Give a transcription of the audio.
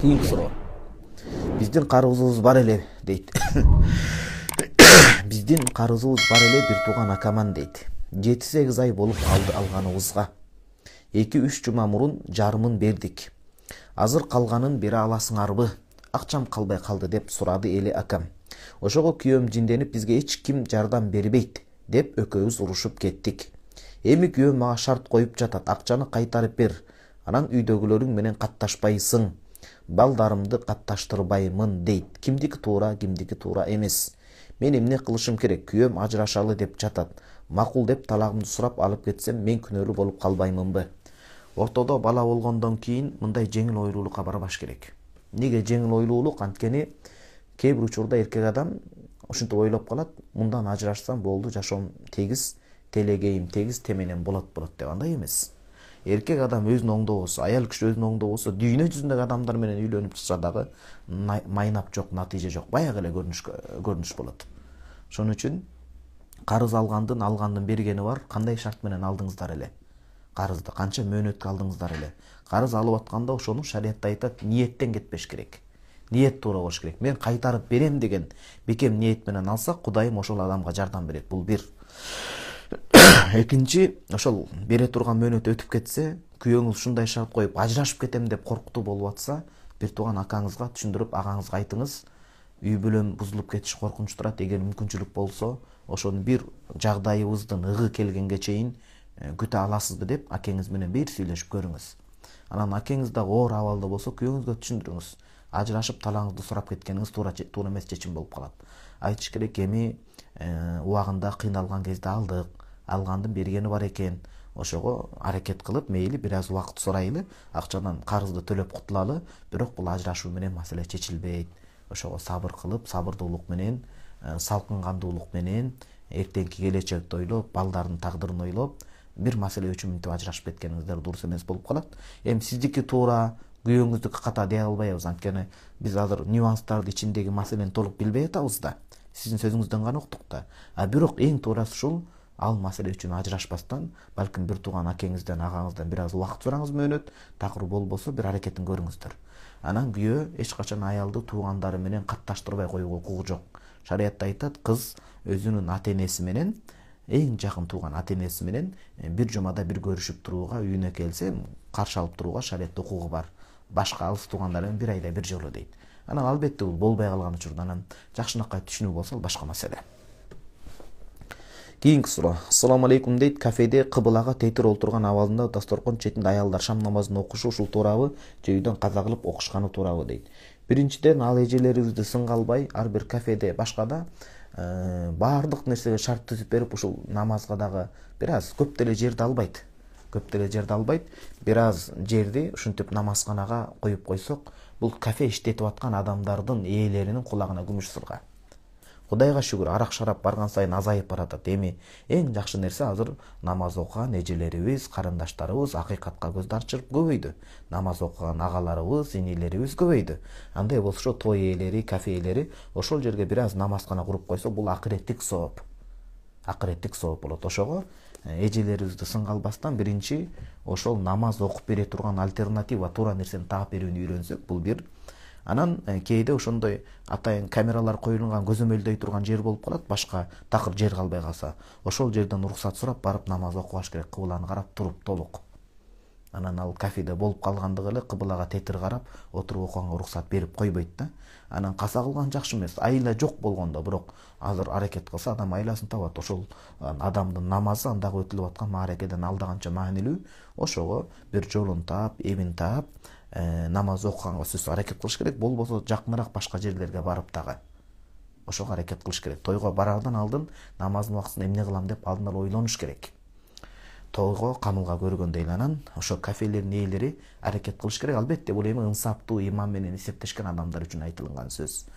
Кийинки суроо. Биздин карызыбыз бар эле дейт. Биздин карызыбыз бар эле бир тууган акаман дейт. 7-8 ай болуп алганыбызга 2-3 жума мурун жарымын бердик. Азыр калганын бере аласыңарбы? Акчам калбай калды деп сурады эле акам. Ошого күйөөм жинденип бизге эч ким жардам бербейт деп экөөбүз урушуп кеттик. Эми күйөөм мага шарт коюп жатат. Акчаны кайтарып бер. Анан үйдөгүлөрүң менен катташпайсың. Балдарымды катташтырбаймын дейт. Кимдики туура, кимдики туура эмес. Мен эмне кылышым керек? Күйөөм ажырашалы деп жатат. Макул деп талагымды сурап алып кетсем, мен күнөөлүү болуп калбаймынбы? Ортодо бала болгондон кийин мындай жеңил ойлуулукка барбаш керек. Неге жеңил ойлуулук? Анткени кээ бир учурда эркек адам ушинтип ойлоп калат, мындан ажырашсам болду, жашоом тегиз, телегейим тегиз, теменен болот деп. Андай эмес. Эркек адам өзүнүн оңдобосу, аял киши өзүнүн оңдобосу, дүйнө жүзүндөгү адамдар менен үйлөнүп чыкса дагы майнап жок, натыйжа жок, баягы эле көрүнүш болот. Ошон үчүн карыз алгандын бергени бар. Кандай шарт менен алдыңыздар эле? Карызды канча мөөнөткө алдыңыздар эле? Карыз алып атканда ошону шариатта айтат, ниеттен кетпеш керек. Ниет туура болуш керек. Мен кайтарып берем деген бекем ниет менен алсак, Кудайым ошол адамга жардам берет. Бул бир. Экинчи, ошол бере турган мөөнөт өтүп кетсе, күйөөңүз ушундай шарт коюп ажырашып кетем деп коркутуу болуп атса, бир тууган акаңызга түшүндүрүп, агаңызга айтыңыз. Үй бүлөм бузулуп кетиш коркунуч турат. Эгер мүмкүнчүлүк болсо, ошону бир жагдайыбыздын ыгы келгенге чейин күтө аласызбы деп акеңиз менен бир сүйлөшүп көрүңүз. Анан акеңиз дагы оор абалда болсо, күйөөңүзгө түшүндүрүңүз. Ажырашып талаңызды сурап кеткениңиз туура эмес чечим болуп калат. Айтыш керек, эми убагында кыйналган кезде алдык, алгандын бергени бар экен. Ошого аракет кылып, мейли бир аз убакыт сурайлы, акчадан карызды төлөп кутулалы, бирок бул ажырашуу менен маселе чечилбейт. Ошого сабыр кылып, сабырдуулук менен, салкын кандуулук менен, эртеңки келечекти ойлоп, балдардын тагдырын ойлоп, бир маселе үчүн мынтип ажырашып кеткениңиздер дурус эмес болуп калат. Эми сиздики туура, күйөөңүздүкү ката дей албайбыз, анткени биз азыр нюанстарды ичиндеги маселени толук билбей атабыз да. Сиздин сөзүңүздөн гана уктук да. Бирок эң туурасы ушул, ал маселе үчүн ажырашпастан, балким бир тууган акеңизден, агаңыздан бир аз убакыт сураңыз, мөөнөт, такыр болбосо бир аракетин көрүңүздөр. Анан күйөө эч качан аялды туугандары менен катташтырбай коюуга укугу жок. Шариатта айтат, кыз өзүнүн ата-энеси менен, эң жакын тууган ата-энеси менен бир жумада бир көрүшүп турууга, үйүнө келсе, каршы алып турууга шариатта укугу бар. Башка алыс туугандар менен бир айда бир жолу дейт. Анан албетте бул болбой калган учурда анан жакшынакай түшүнүү болсо, башка маселе. Кийинки суроо. Ассаламу алейкум дейт. Кафеде кыбылага тетир олтурган абалында дасторкон четинде аялдар шам намазын окушу ушул туурабы, же үйдөн каза кылып окушканы туурабы дейт. Биринчиден, ал эжелерибизди сынга албай, ар бир кафеде, башкада баардык нерсеге шарт түзүп берип, ушул намазга дагы бир аз көп деле жерди албайт. Бир аз жерди ушинтип намазканага коюп койсок, бул кафе иштетип аткан адамдардын ээлеринин кулагына күмүш сырга. Кудайга шүгүр, арак-шарап барган сайын азайып баратат. Эми эң жакшы нерсе азыр намаз окуган эжелерибиз, карындаштарыбыз акыйкатка көздү ачырып көбөйдү. Намаз окуган агаларыбыз, инилерибиз көбөйдү. Андай болсо той ээлери, кафе ээлери ошол жерге бир аз намазкана куруп койсо, бул акыреттик сооп. Акыреттик сооп болот. Ошого эжелерибизди сынга албастан биринчи ошол намаз окуп бере турган альтернатива туура нерсени таап берүүнү үйрөнсөк, бул бир. Анан кээде ошондой атайын камералар коюлган, көзөмөлдөй турган жер болуп калат, башка такыр жер калбай калса, ошол жерден уруксат сурап барып намаз окубаш керек, кыбланы карап туруп толук. Анан ал кафеде болуп калгандыгы эле кыблага тетир карап отуруп окуганга уруксат берип койбойт да. Анан каза кылган жакшы эмес, айла жок болгондо, бирок азыр аракет кылса адам айласын табат. Ошол адамдын намазы андагы өтүлүп аткан мааракеден алда канча маанилүү, ошого бир жолун таап, эбин таап, намаз окуганга сөзсүз аракет кылыш керек. Болбосо жакыныраак башка жерлерге барып дагы ошого аракет кылыш керек. Тойго барардан алдын намаздын убактысын эмне кылам деп алдын ала ойлонуш керек. Тойго камылга көргөндөй эле анан ошо кафелердин ээлери аракет кылыш керек. Албетте бул эми инсаптуу иман менен эсептешкен адамдар үчүн айтылган сөз.